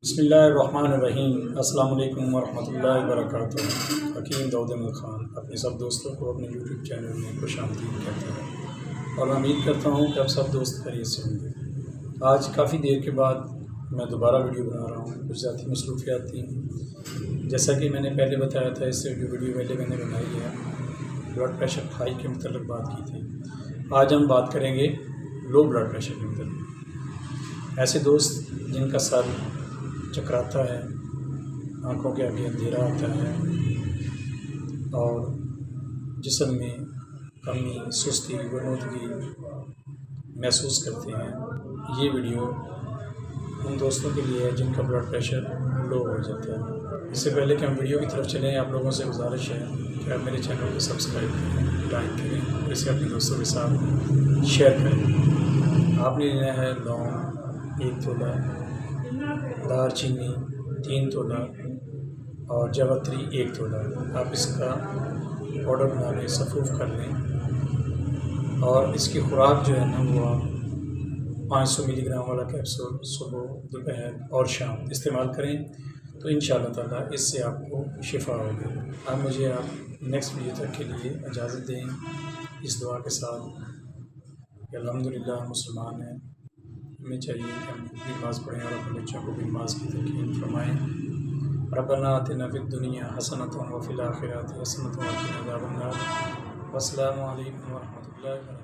बिस्मिल्लाहिर्रहमानिर्रहीम। अस्सलाम वालेकुम वरहमतुल्लाहि वबरकातुहू। हकीम दाऊद अहमद ख़ान अपने सब दोस्तों को अपने यूट्यूब चैनल में खुशामदीद कहते हैं और मैं उम्मीद करता हूँ कि आप सब दोस्त खैरियत से होंगे। आज काफ़ी देर के बाद मैं दोबारा वीडियो बना रहा हूँ। कुछ ज़ाती मसरूफियात थी, जैसा कि मैंने पहले बताया था। इससे वीडियो पहले मैंने बनाई है, ब्लड प्रेशर हाई के मतलब बात की थी। आज हम बात करेंगे लो ब्लड प्रेशर के मतलब। ऐसे दोस्त जिनका सर चकराता है, आँखों के आगे अंधेरा आता है और जिस्म में कमी, सुस्ती, गुर्नूदगी महसूस करते हैं, ये वीडियो उन दोस्तों के लिए है जिनका ब्लड प्रेशर लो हो जाता है। इससे पहले कि हम वीडियो की तरफ चलें, आप लोगों से गुजारिश है कि आप मेरे चैनल को सब्सक्राइब करें, लाइक करें और इसे अपने दोस्तों के साथ शेयर करें। आपने लेना है लौंग 1 तोला, दालचीनी 3 तोला और जावित्री 1 तोला। आप इसका पाउडर बना लें, सफ़ूफ़ कर लें और इसकी खुराक जो है ना वो आप 500 मिलीग्राम वाला कैप्सूल सुबह, दोपहर और शाम इस्तेमाल करें तो इंशाअल्लाह ताला इससे आपको शिफा होगी। अब मुझे आप नेक्स्ट वीडियो तक के लिए इजाज़त दें इस दुआ के साथ कि अल्हम्दुलिल्लाह मुसलमान हैं। हमें चाहिए कि हम भी नमाज़ पढ़ें और अपने बच्चों को भी नमाज़ की तलक़ीन फरमाएँ। रब्बना आतिना फिद दुनिया हसनतन व फिल आखिरति हसनतन व क़िना अज़ाबन्नार। वस्सलामु अलैकुम व रहमतुल्लाहि व बरकातुहू।